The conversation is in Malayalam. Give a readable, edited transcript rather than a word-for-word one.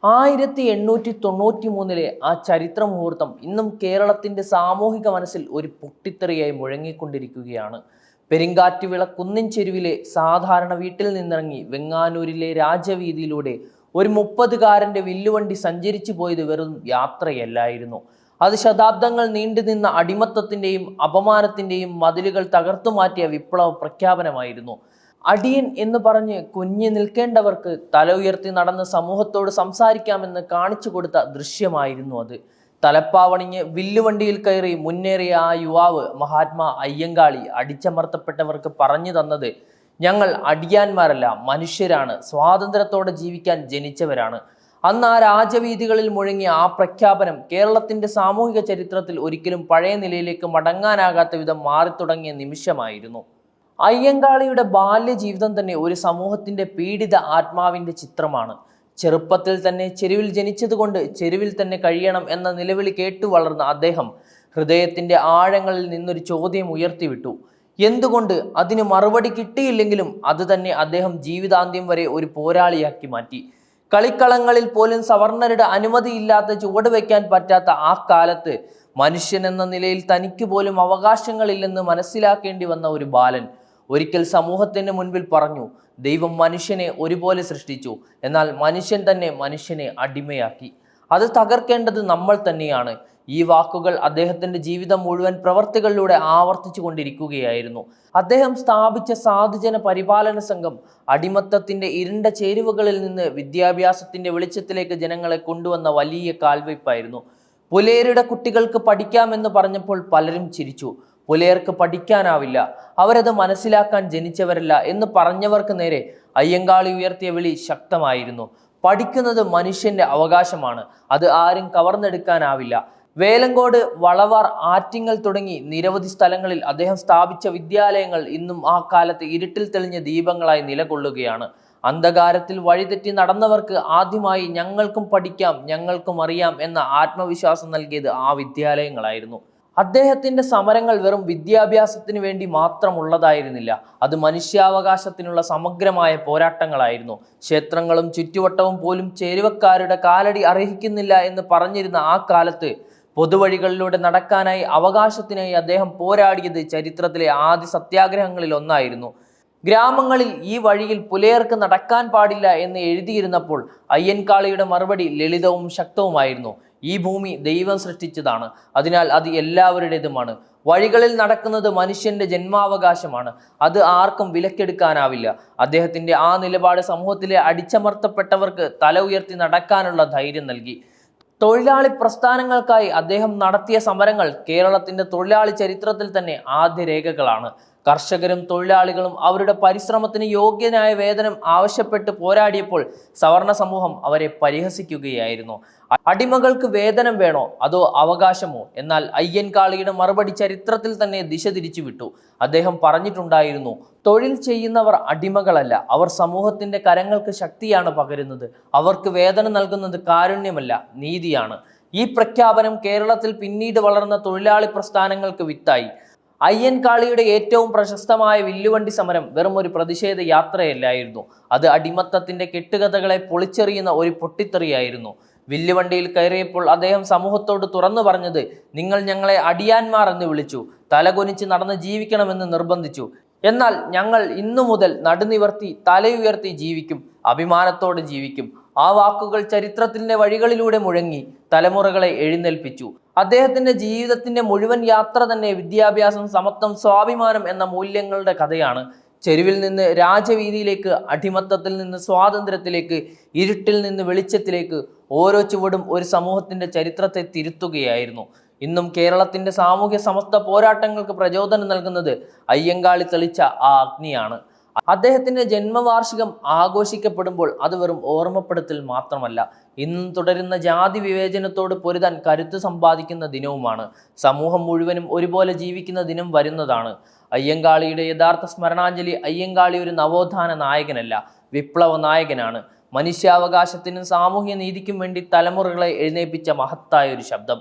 1893 ആ ചരിത്ര മുഹൂർത്തം ഇന്നും കേരളത്തിന്റെ സാമൂഹിക മനസ്സിൽ ഒരു പൊട്ടിത്തെറിയായി മുഴങ്ങിക്കൊണ്ടിരിക്കുകയാണ്. പെരിങ്കാറ്റുവിള കുന്നിൻ ചെരുവിലെ സാധാരണ വീട്ടിൽ നിന്നിറങ്ങി വെങ്ങാനൂരിലെ രാജവീതിയിലൂടെ ഒരു 30-കാരന്റെ വില്ലുവണ്ടി സഞ്ചരിച്ചു പോയത് വെറും യാത്രയല്ലായിരുന്നു. അത് ശതാബ്ദങ്ങൾ നീണ്ടുനിന്ന അടിമത്തത്തിന്റെയും അപമാനത്തിന്റെയും മതിലുകൾ തകർത്തുമാറ്റിയ വിപ്ലവ പ്രഖ്യാപനമായിരുന്നു. അടിയൻ എന്ന് പറഞ്ഞ് കുഞ്ഞു നിൽക്കേണ്ടവർക്ക് തല ഉയർത്തി നടന്ന് സമൂഹത്തോട് സംസാരിക്കാമെന്ന് കാണിച്ചു കൊടുത്ത ദൃശ്യമായിരുന്നു അത്. തലപ്പാവണിഞ്ഞ് വില്ലുവണ്ടിയിൽ കയറി മുന്നേറിയ ആ യുവാവ് മഹാത്മാ അയ്യങ്കാളി അടിച്ചമർത്തപ്പെട്ടവർക്ക് പറഞ്ഞു തന്നത്, ഞങ്ങൾ അടിയാന്മാരല്ല, മനുഷ്യരാണ്, സ്വാതന്ത്ര്യത്തോടെ ജീവിക്കാൻ ജനിച്ചവരാണ്. അന്ന് ആ രാജവീതികളിൽ മുഴങ്ങിയ ആ പ്രഖ്യാപനം കേരളത്തിന്റെ സാമൂഹിക ചരിത്രത്തിൽ ഒരിക്കലും പഴയ നിലയിലേക്ക് മടങ്ങാനാകാത്ത വിധം മാറിത്തുടങ്ങിയ നിമിഷമായിരുന്നു. അയ്യങ്കാളിയുടെ ബാല്യജീവിതം തന്നെ ഒരു സമൂഹത്തിന്റെ പീഡിത ആത്മാവിന്റെ ചിത്രമാണ്. ചെറുപ്പത്തിൽ തന്നെ ചെരുവിൽ ജനിച്ചതുകൊണ്ട് ചെരുവിൽ തന്നെ കഴിയണം എന്ന നിലവിളി കേട്ടു വളർന്ന അദ്ദേഹം ഹൃദയത്തിന്റെ ആഴങ്ങളിൽ നിന്നൊരു ചോദ്യം ഉയർത്തിവിട്ടു. എന്തുകൊണ്ട്? അതിന് മറുപടി കിട്ടിയില്ലെങ്കിലും അത് തന്നെ അദ്ദേഹം ജീവിതാന്ത്യം വരെ ഒരു പോരാളിയാക്കി മാറ്റി. കളിക്കളങ്ങളിൽ പോലും സവർണരുടെ അനുമതിയില്ലാത്ത ചുവട് വയ്ക്കാൻ പറ്റാത്ത ആ കാലത്ത് മനുഷ്യൻ എന്ന നിലയിൽ തനിക്ക് പോലും അവകാശങ്ങളില്ലെന്ന് മനസ്സിലാക്കേണ്ടി വന്ന ഒരു ബാലൻ ഒരിക്കൽ സമൂഹത്തിന് മുൻപിൽ പറഞ്ഞു, ദൈവം മനുഷ്യനെ ഒരുപോലെ സൃഷ്ടിച്ചു, എന്നാൽ മനുഷ്യൻ തന്നെ മനുഷ്യനെ അടിമയാക്കി. അത് തകർക്കേണ്ടത് നമ്മൾ തന്നെയാണ്. ഈ വാക്കുകൾ അദ്ദേഹത്തിന്റെ ജീവിതം മുഴുവൻ പ്രവർത്തികളിലൂടെ ആവർത്തിച്ചു കൊണ്ടിരിക്കുകയായിരുന്നു. അദ്ദേഹം സ്ഥാപിച്ച സാധുജന പരിപാലന സംഘം അടിമത്തത്തിന്റെ ഇരുണ്ട ചേരുവകളിൽ നിന്ന് വിദ്യാഭ്യാസത്തിന്റെ വെളിച്ചത്തിലേക്ക് ജനങ്ങളെ കൊണ്ടുവന്ന വലിയ കാൽവയ്പായിരുന്നു. പുലയരുടെ കുട്ടികൾക്ക് പഠിക്കാമെന്ന് പറഞ്ഞപ്പോൾ പലരും ചിരിച്ചു. പുലയർക്ക് പഠിക്കാനാവില്ല, അവരത് മനസ്സിലാക്കാൻ ജനിച്ചവരല്ല എന്ന് പറഞ്ഞവർക്ക് നേരെ അയ്യങ്കാളി ഉയർത്തിയ വിളി ശക്തമായിരുന്നു. പഠിക്കുന്നത് മനുഷ്യന്റെ അവകാശമാണ്, അത് ആരും കവർന്നെടുക്കാനാവില്ല. വേലങ്കോട്, വളവാർ, ആറ്റിങ്ങൽ തുടങ്ങി നിരവധി സ്ഥലങ്ങളിൽ അദ്ദേഹം സ്ഥാപിച്ച വിദ്യാലയങ്ങൾ ഇന്നും ആ കാലത്ത് ഇരുട്ടിൽ തെളിഞ്ഞ ദീപങ്ങളായി നിലകൊള്ളുകയാണ്. അന്ധകാരത്തിൽ വഴിതെറ്റി നടന്നവർക്ക് ആദ്യമായി ഞങ്ങൾക്കും പഠിക്കാം, ഞങ്ങൾക്കും അറിയാം എന്ന ആത്മവിശ്വാസം നൽകിയത് ആ വിദ്യാലയങ്ങളായിരുന്നു. അദ്ദേഹത്തിന്റെ സമരങ്ങൾ വെറും വിദ്യാഭ്യാസത്തിന് വേണ്ടി മാത്രമുള്ളതായിരുന്നില്ല, അത് മനുഷ്യാവകാശത്തിനുള്ള സമഗ്രമായ പോരാട്ടങ്ങളായിരുന്നു. ക്ഷേത്രങ്ങളും ചുറ്റുവട്ടവും പോലും ചേരുവക്കാരുടെ കാലടി അർഹിക്കുന്നില്ല എന്ന് പറഞ്ഞിരുന്ന ആ കാലത്ത് പൊതുവഴികളിലൂടെ നടക്കാനായി, അവകാശത്തിനായി അദ്ദേഹം പോരാടിയത് ചരിത്രത്തിലെ ആദ്യ സത്യാഗ്രഹങ്ങളിൽ ഒന്നായിരുന്നു. ഗ്രാമങ്ങളിൽ ഈ വഴിയിൽ പുലയർക്ക് നടക്കാൻ പാടില്ല എന്ന് എഴുതിയിരുന്നപ്പോൾ അയ്യൻകാളിയുടെ മറുപടി ലളിതവും ശക്തവുമായിരുന്നു. ഈ ഭൂമി ദൈവം സൃഷ്ടിച്ചതാണ്, അതിനാൽ അത് എല്ലാവരുടേതുമാണ്. വഴികളിൽ നടക്കുന്നത് മനുഷ്യന്റെ ജന്മാവകാശമാണ്, അത് ആർക്കും വിലക്കെടുക്കാനാവില്ല. അദ്ദേഹത്തിന്റെ ആ നിലപാട് സമൂഹത്തിലെ അടിച്ചമർത്തപ്പെട്ടവർക്ക് തല ഉയർത്തി നടക്കാനുള്ള ധൈര്യം നൽകി. തൊഴിലാളി പ്രസ്ഥാനങ്ങൾക്കായി അദ്ദേഹം നടത്തിയ സമരങ്ങൾ കേരളത്തിന്റെ തൊഴിലാളി ചരിത്രത്തിൽ തന്നെ ആദ്യ രേഖകളാണ്. കർഷകരും തൊഴിലാളികളും അവരുടെ പരിശ്രമത്തിന് യോഗ്യനായ വേതനം ആവശ്യപ്പെട്ട് പോരാടിയപ്പോൾ സവർണ സമൂഹം അവരെ പരിഹസിക്കുകയായിരുന്നു. അടിമകൾക്ക് വേതനം വേണോ അതോ അവകാശമോ? എന്നാൽ അയ്യൻകാളിയുടെ മറുപടി ചരിത്രത്തിൽ തന്നെ ദിശ തിരിച്ചുവിട്ടു. അദ്ദേഹം പറഞ്ഞിട്ടുണ്ടായിരുന്നു, തൊഴിൽ ചെയ്യുന്നവർ അടിമകളല്ല, അവർ സമൂഹത്തിന്റെ കരങ്ങൾക്ക് ശക്തിയാണ് പകരുന്നത്. അവർക്ക് വേതനം നൽകുന്നത് കാരുണ്യമല്ല, നീതിയാണ്. ഈ പ്രഖ്യാപനം കേരളത്തിൽ പിന്നീട് വളർന്ന തൊഴിലാളി പ്രസ്ഥാനങ്ങൾക്ക് വിത്തായി. അയ്യൻകാളിയുടെ ഏറ്റവും പ്രശസ്തമായ വില്ലുവണ്ടി സമരം വെറും ഒരു പ്രതിഷേധ യാത്രയല്ലായിരുന്നു, അത് അടിമത്തത്തിന്റെ കെട്ടുകഥകളെ പൊളിച്ചെറിയുന്ന ഒരു പൊട്ടിത്തെറിയായിരുന്നു. വില്ലുവണ്ടിയിൽ കയറിയപ്പോൾ അദ്ദേഹം സമൂഹത്തോട് തുറന്നു പറഞ്ഞത്, നിങ്ങൾ ഞങ്ങളെ അടിയാന്മാർ എന്ന് വിളിച്ചു, തലകുനിച്ച് നടന്ന് ജീവിക്കണമെന്ന് നിർബന്ധിച്ചു. എന്നാൽ ഞങ്ങൾ ഇന്നു മുതൽ നടുനിവർത്തി തലയുയർത്തി ജീവിക്കും, അഭിമാനത്തോടെ ജീവിക്കും. ആ വാക്കുകൾ ചരിത്രത്തിന്റെ വഴികളിലൂടെ മുഴങ്ങി തലമുറകളെ എഴുന്നേൽപ്പിച്ചു. അദ്ദേഹത്തിന്റെ ജീവിതത്തിന്റെ മുഴുവൻ യാത്ര തന്നെ വിദ്യാഭ്യാസം, സമത്വം, സ്വാഭിമാനം എന്ന മൂല്യങ്ങളുടെ കഥയാണ്. ചെരുവിൽ നിന്ന് രാജവീതിയിലേക്ക്, അടിമത്തത്തിൽ നിന്ന് സ്വാതന്ത്ര്യത്തിലേക്ക്, ഇരുട്ടിൽ നിന്ന് വെളിച്ചത്തിലേക്ക്, ഓരോ ചുവടും ഒരു സമൂഹത്തിന്റെ ചരിത്രത്തെ തിരുത്തുകയായിരുന്നു. ഇന്നും കേരളത്തിന്റെ സാമൂഹ്യ സമസ്ത പോരാട്ടങ്ങൾക്ക് പ്രചോദനം നൽകുന്നത് അയ്യങ്കാളി തെളിച്ച ആ അഗ്നിയാണ്. അദ്ദേഹത്തിന്റെ ജന്മവാർഷികം ആഘോഷിക്കപ്പെടുമ്പോൾ അത് വെറും ഓർമ്മപ്പെടുത്തൽ മാത്രമല്ല, ഇന്നും തുടരുന്ന ജാതി വിവേചനത്തോട് പൊരുതാൻ കരുത്ത് സമ്പാദിക്കുന്ന ദിനവുമാണ്. സമൂഹം മുഴുവനും ഒരുപോലെ ജീവിക്കുന്ന ദിനം വരുന്നതാണ്. അയ്യങ്കാളിയുടെ യഥാർത്ഥ സ്മരണാഞ്ജലി, അയ്യങ്കാളി ഒരു നവോത്ഥാന നായകനല്ല, വിപ്ലവ നായകനാണ്. മനുഷ്യാവകാശത്തിനും സാമൂഹ്യ നീതിക്കും വേണ്ടി തലമുറകളെ എഴുന്നേൽപ്പിച്ച മഹത്തായ ഒരു ശബ്ദം.